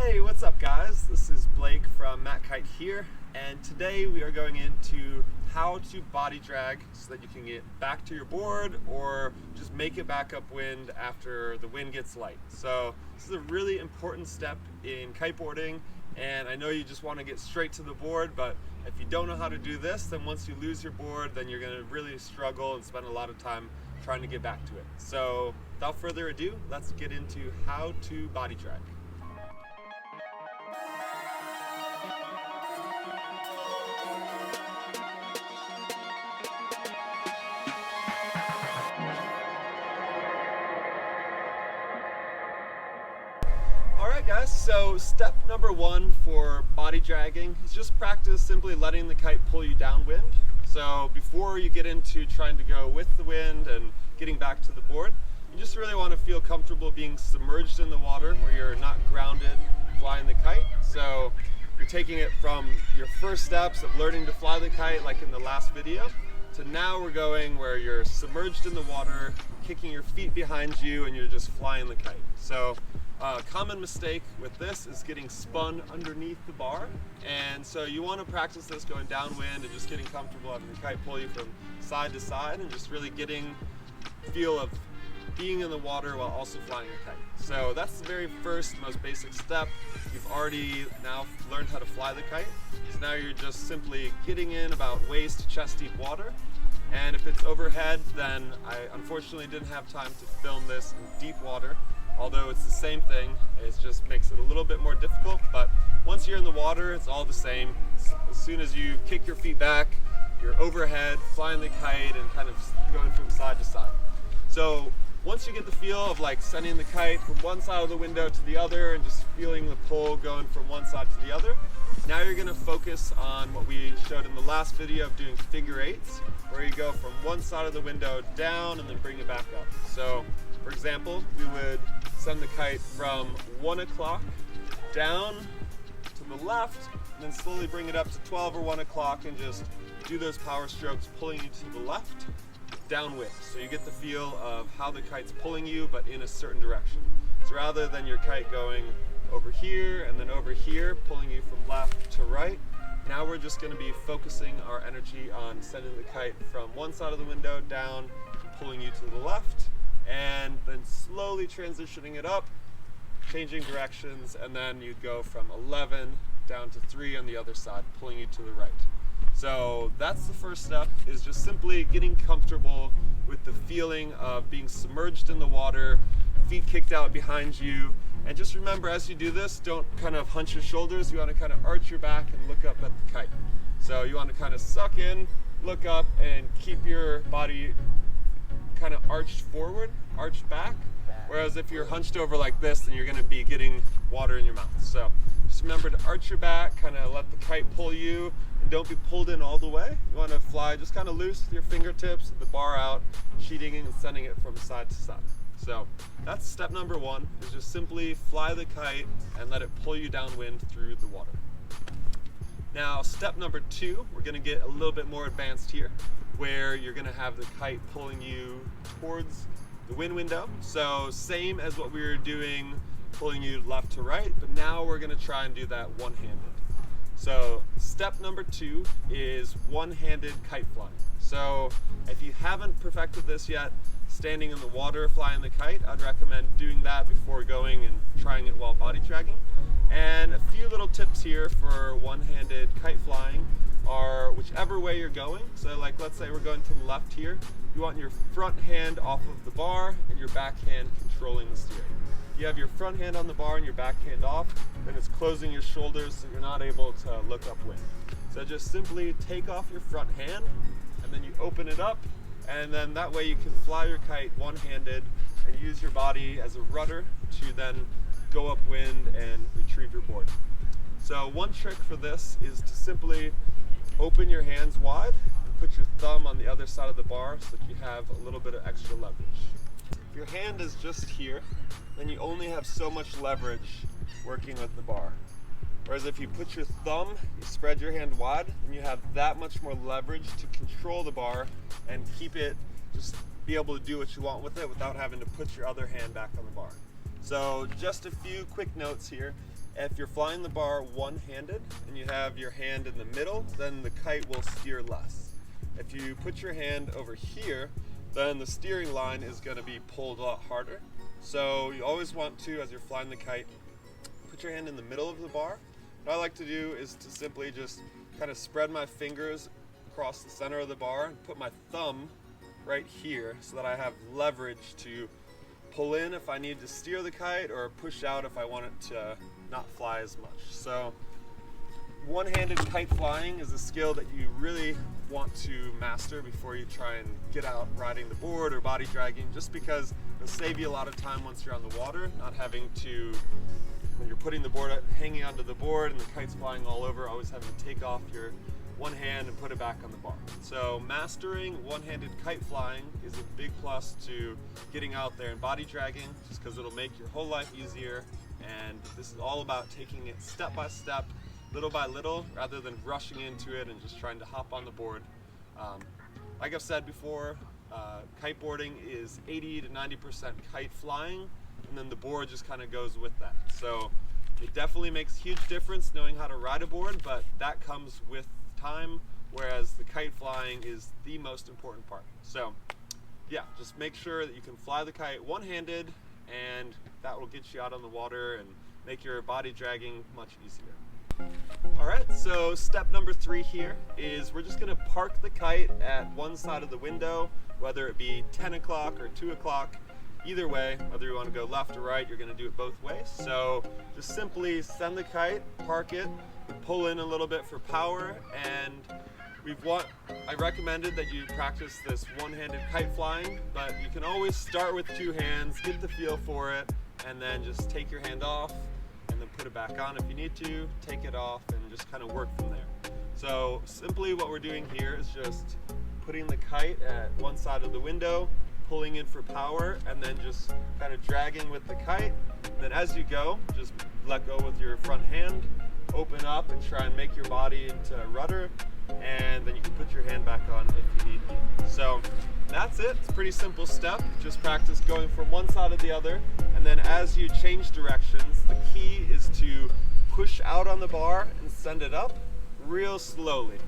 Hey, what's up guys? This is Blake from Kite here, and today we are going into how to body drag so that you can get back to your board or just make it back upwind after the wind gets light. So this is a really important step in kiteboarding, and I know you just want to get straight to the board, but if you don't know how to do this, then once you lose your board, then you're going to really struggle and spend a lot of time trying to get back to it. So without further ado, let's get into how to body drag. Alright guys, so step number one for body dragging is just practice simply letting the kite pull you downwind. So before you get into trying to go with the wind and getting back to the board, you just really want to feel comfortable being submerged in the water where you're not grounded flying the kite. So you're taking it from your first steps of learning to fly the kite like in the last video, to now we're going where you're submerged in the water, kicking your feet behind you, and you're just flying the kite. So a common mistake with this is getting spun underneath the bar, and so you want to practice this going downwind and just getting comfortable having the kite pull you from side to side and just really getting the feel of being in the water while also flying a kite. So that's the very first, most basic step. You've already now learned how to fly the kite, so now you're just simply getting in about waist to chest deep water. And if it's overhead, then I unfortunately didn't have time to film this in deep water. Although it's the same thing, it just makes it a little bit more difficult, but once you're in the water, it's all the same. As soon as you kick your feet back, you're overhead, flying the kite, and kind of going from side to side. So once you get the feel of like sending the kite from one side of the window to the other and just feeling the pull going from one side to the other, now you're going to focus on what we showed in the last video of doing figure eights, where you go from one side of the window down and then bring it back up. So for example, we would send the kite from 1 o'clock down to the left, and then slowly bring it up to 12 or 1 o'clock and just do those power strokes pulling you to the left, downwind. So you get the feel of how the kite's pulling you, but in a certain direction. So rather than your kite going over here and then over here, pulling you from left to right, now we're just going to be focusing our energy on sending the kite from one side of the window down and pulling you to the left, and then slowly transitioning it up, changing directions, and then you'd go from 11 down to 3 on the other side, pulling you to the right. So that's the first step, is just simply getting comfortable with the feeling of being submerged in the water, feet kicked out behind you. And just remember, as you do this, don't kind of hunch your shoulders. You want to kind of arch your back and look up at the kite. So you want to kind of suck in, look up, and keep your body kind of arched forward, arched back. Whereas if you're hunched over like this, then you're going to be getting water in your mouth. So just remember to arch your back, kind of let the kite pull you, and don't be pulled in all the way. You want to fly just kind of loose with your fingertips, the bar out, sheeting and sending it from side to side. So that's step number one, is just simply fly the kite and let it pull you downwind through the water. Now step number two, we're going to get a little bit more advanced here, where you're going to have the kite pulling you towards the wind window. So same as what we were doing, pulling you left to right, but now we're going to try and do that one-handed. So step number two is one-handed kite flying. So if you haven't perfected this yet, standing in the water flying the kite, I'd recommend doing that before going and trying it while body dragging. And a few little tips here for one-handed kite flying are whichever way you're going. So like, let's say we're going to the left here, you want your front hand off of the bar and your back hand controlling the steering. You have your front hand on the bar and your back hand off, then it's closing your shoulders so you're not able to look upwind. So just simply take off your front hand and then you open it up, and then that way you can fly your kite one-handed and use your body as a rudder to then go upwind and retrieve your board. So one trick for this is to simply open your hands wide and put your thumb on the other side of the bar so that you have a little bit of extra leverage. If your hand is just here, then you only have so much leverage working with the bar. Whereas if you put your thumb, you spread your hand wide, and you have that much more leverage to control the bar and keep it, just be able to do what you want with it without having to put your other hand back on the bar. So just a few quick notes here. If you're flying the bar one-handed and you have your hand in the middle, then the kite will steer less. If you put your hand over here, then the steering line is going to be pulled a lot harder. So you always want to, as you're flying the kite, put your hand in the middle of the bar. What I like to do is to simply just kind of spread my fingers across the center of the bar and put my thumb right here so that I have leverage to pull in if I need to steer the kite or push out if I want it to not fly as much. So one-handed kite flying is a skill that you really want to master before you try and get out riding the board or body dragging, just because it'll save you a lot of time once you're on the water, not having to, when you're putting the board hanging onto the board and the kite's flying all over, always having to take off your one hand and put it back on the bar. So mastering one-handed kite flying is a big plus to getting out there and body dragging, just because it'll make your whole life easier. And this is all about taking it step by step, little by little, rather than rushing into it and just trying to hop on the board. Like I've said before, kiteboarding is 80 to 90% kite flying, and then the board just kind of goes with that. So it definitely makes a huge difference knowing how to ride a board, but that comes with time, whereas the kite flying is the most important part. So yeah, just make sure that you can fly the kite one-handed, and that will get you out on the water and make your body dragging much easier. Alright, so step number 3 here is we're just going to park the kite at one side of the window, whether it be 10 o'clock or 2 o'clock. Either way, whether you want to go left or right, you're going to do it both ways. So just simply send the kite, park it, pull in a little bit for power, and I recommended that you practice this one-handed kite flying, but you can always start with 2 hands, get the feel for it, and then just take your hand off and then put it back on if you need to, take it off, and just kind of work from there. So simply what we're doing here is just putting the kite at one side of the window, pulling in for power, and then just kind of dragging with the kite. And then as you go, just let go with your front hand, open up and try and make your body into a rudder, and then you can put your hand back on if you need to. So that's it. It's a pretty simple step. Just practice going from one side to the other, and then as you change directions, the key is to push out on the bar and send it up real slowly.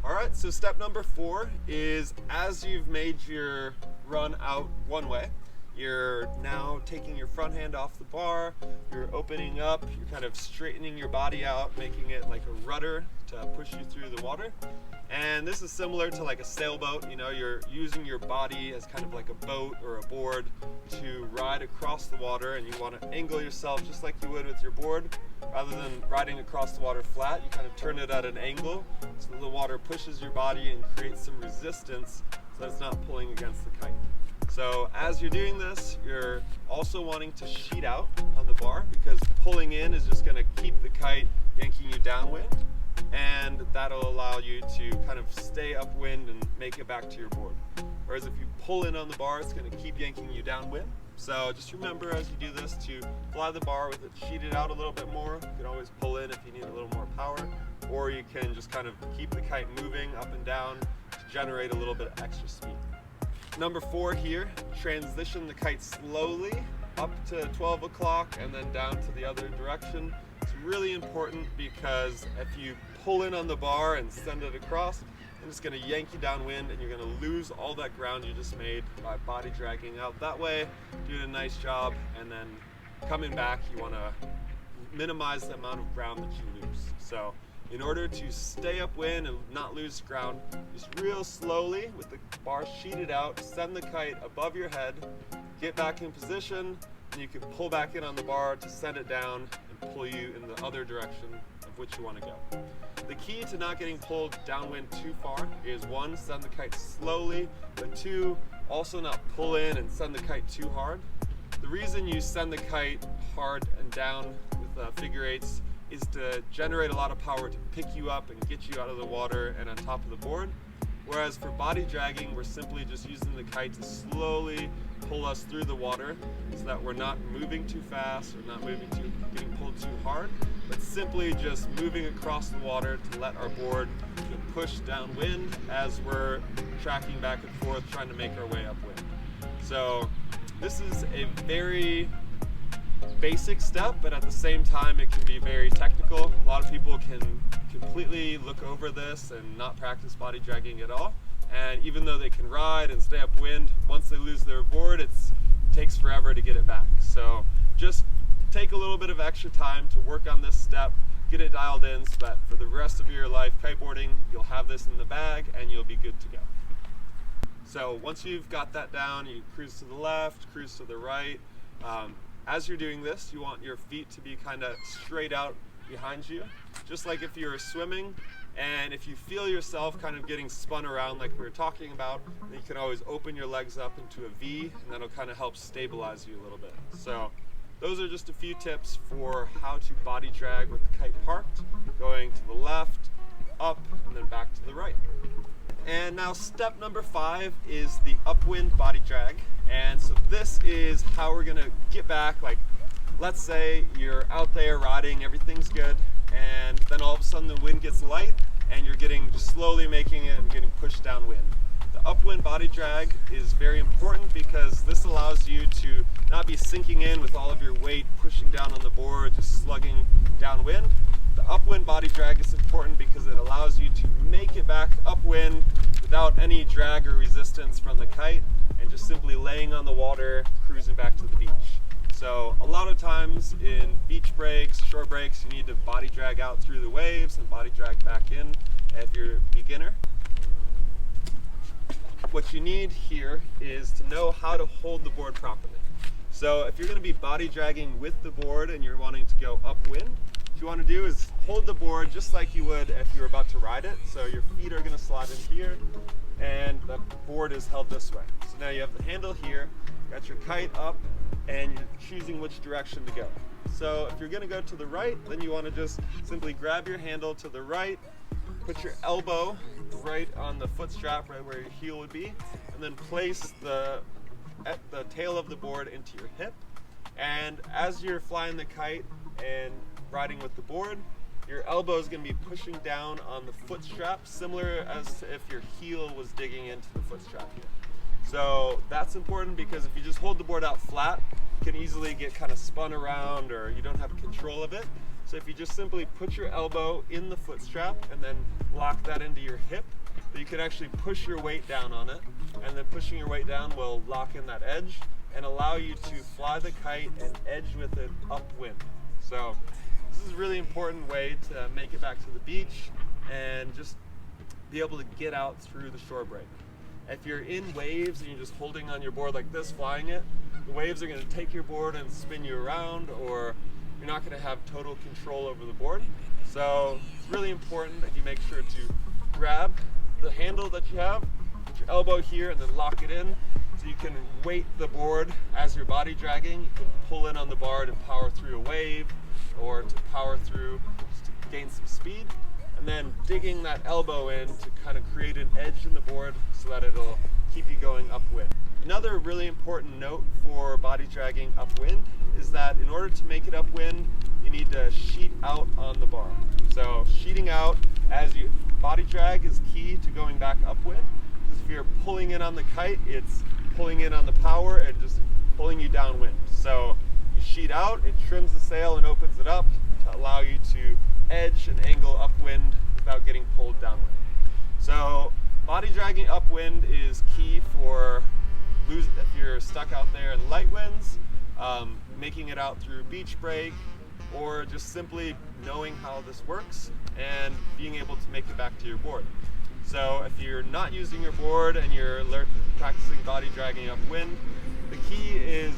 Alright, so step number 4 is, as you've made your run out one way, you're now taking your front hand off the bar, you're opening up, you're kind of straightening your body out, making it like a rudder to push you through the water. And this is similar to like a sailboat, you know, you're using your body as kind of like a boat or a board to ride across the water, and you want to angle yourself just like you would with your board. Rather than riding across the water flat, you kind of turn it at an angle so the water pushes your body and creates some resistance so that it's not pulling against the kite. So as you're doing this, you're also wanting to sheet out on the bar, because pulling in is just going to keep the kite yanking you downwind, and that'll allow you to kind of stay upwind and make it back to your board. Whereas if you pull in on the bar, it's going to keep yanking you downwind. So just remember as you do this to fly the bar with it sheeted out a little bit more. You can always pull in if you need a little more power, or you can just kind of keep the kite moving up and down to generate a little bit of extra speed. Number 4 here, transition the kite slowly up to 12 o'clock and then down to the other direction. It's really important because if you pull in on the bar and send it across, it's going to yank you downwind, and you're going to lose all that ground you just made by body dragging out that way, doing a nice job, and then coming back, you want to minimize the amount of ground that you lose. So in order to stay upwind and not lose ground, just real slowly with the bar sheeted out, send the kite above your head, get back in position, and you can pull back in on the bar to send it down and pull you in the other direction of which you want to go. The key to not getting pulled downwind too far is 1, send the kite slowly, but 2, also not pull in and send the kite too hard. The reason you send the kite hard and down with figure 8s is to generate a lot of power to pick you up and get you out of the water and on top of the board. Whereas for body dragging, we're simply just using the kite to slowly pull us through the water so that we're not moving too fast or not getting pulled too hard, but simply just moving across the water to let our board get pushed downwind as we're tracking back and forth trying to make our way upwind. So this is a very basic step, but at the same time it can be very technical. A lot of people can completely look over this and not practice body dragging at all. And even though they can ride and stay upwind, once they lose their board, it takes forever to get it back. So just take a little bit of extra time to work on this step, get it dialed in so that for the rest of your life kiteboarding, you'll have this in the bag and you'll be good to go. So once you've got that down, you cruise to the left, cruise to the right. As you're doing this, you want your feet to be kind of straight out behind you, just like if you're swimming. And if you feel yourself kind of getting spun around like we were talking about, then you can always open your legs up into a V, and that'll kind of help stabilize you a little bit. So those are just a few tips for how to body drag with the kite parked, going to the left, up, and then back to the right. And now step number 5 is the upwind body drag. And so this is how we're gonna get back. Like, let's say you're out there riding, everything's good, and then all of a sudden the wind gets light and you're just slowly making it and getting pushed downwind. The upwind body drag is very important because this allows you to not be sinking in with all of your weight pushing down on the board, just slugging downwind. The upwind body drag is important because it allows you to make it back upwind without any drag or resistance from the kite and just simply laying on the water, cruising back to the beach. So a lot of times in beach breaks, shore breaks, you need to body drag out through the waves and body drag back in if you're a beginner. What you need here is to know how to hold the board properly. So if you're going to be body dragging with the board and you're wanting to go upwind, what you want to do is hold the board just like you would if you were about to ride it. So your feet are going to slide in here and the board is held this way. So now you have the handle here, you got your kite up, and you're choosing which direction to go. So if you're going to go to the right, then you want to just simply grab your handle to the right, put your elbow right on the foot strap, right where your heel would be, and then place the tail of the board into your hip. And as you're flying the kite and riding with the board, your elbow is going to be pushing down on the foot strap, similar as if your heel was digging into the foot strap here. So that's important because if you just hold the board out flat, you can easily get kind of spun around or you don't have control of it. So if you just simply put your elbow in the foot strap and then lock that into your hip, you can actually push your weight down on it, and then pushing your weight down will lock in that edge and allow you to fly the kite and edge with it upwind. So this is a really important way to make it back to the beach and just be able to get out through the shore break. If you're in waves and you're just holding on your board like this, flying it, the waves are going to take your board and spin you around, or you're not going to have total control over the board. So it's really important that you make sure to grab the handle that you have, put your elbow here, and then lock it in so you can weight the board as you're body dragging. You can pull in on the bar to power through a wave or to power through just to gain some speed. And then digging that elbow in to kind of create an edge in the board so that it'll keep you going upwind. Another really important note for body dragging upwind is that in order to make it upwind, you need to sheet out on the bar. So sheeting out as you body drag is key to going back upwind. Because if you're pulling in on the kite, it's pulling in on the power and just pulling you downwind. So you sheet out, it trims the sail and opens it up to allow you to edge and angle upwind without getting pulled downwind. So body dragging upwind is key for if you're stuck out there in light winds, making it out through beach break, or just simply knowing how this works and being able to make it back to your board. So if you're not using your board and you're practicing body dragging upwind, the key is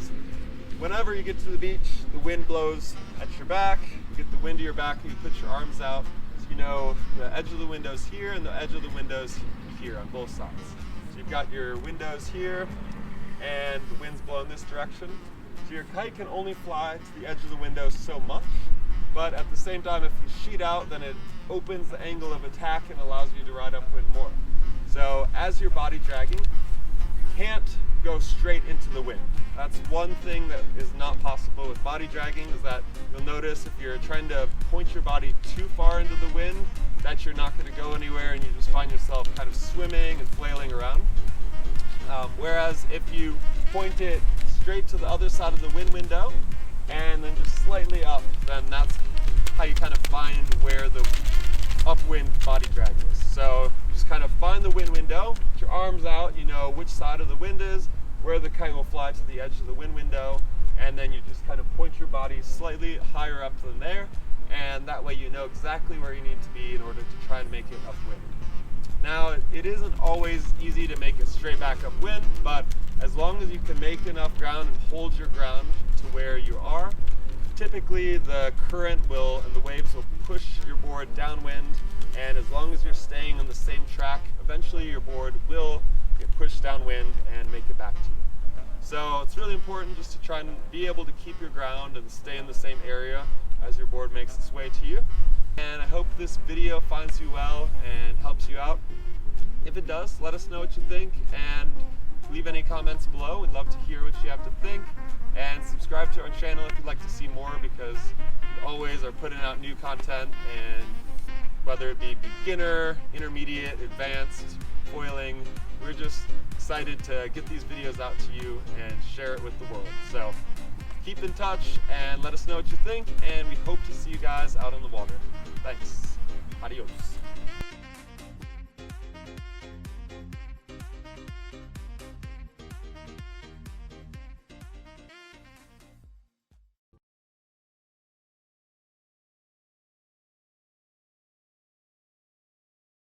whenever you get to the beach, the wind blows at your back, you get the wind to your back, you put your arms out, so you know the edge of the window's here and the edge of the window's here on both sides. So you've got your windows here and the wind's blowing this direction. So your kite can only fly to the edge of the window so much, but at the same time, if you sheet out, then it opens the angle of attack and allows you to ride upwind more. So as you're body dragging, you can't go straight into the wind. That's one thing that is not possible with body dragging, is that you'll notice if you're trying to point your body too far into the wind, that you're not going to go anywhere and you just find yourself kind of swimming and flailing around. Whereas if you point it straight to the other side of the wind window, and then just slightly up, then that's how you kind of find where the upwind body drag is. So you just kind of find the wind window, put your arms out, you know which side of the wind is, where the kite will fly to the edge of the wind window, and then you just kind of point your body slightly higher up than there, and that way you know exactly where you need to be in order to try and make it upwind. Now, it isn't always easy to make a straight back upwind, but as long as you can make enough ground and hold your ground to where you are, typically the current will and the waves will push your board downwind, and as long as you're staying on the same track, eventually your board will get pushed downwind and make it back to you. So it's really important just to try and be able to keep your ground and stay in the same area as your board makes its way to you. And I hope this video finds you well and helps you out. If it does, let us know what you think and leave any comments below. We'd love to hear what you have to think. And subscribe to our channel if you'd like to see more, because we always are putting out new content, and whether it be beginner, intermediate, advanced, foiling, we're just excited to get these videos out to you and share it with the world. So keep in touch and let us know what you think, and we hope to see you guys out on the water.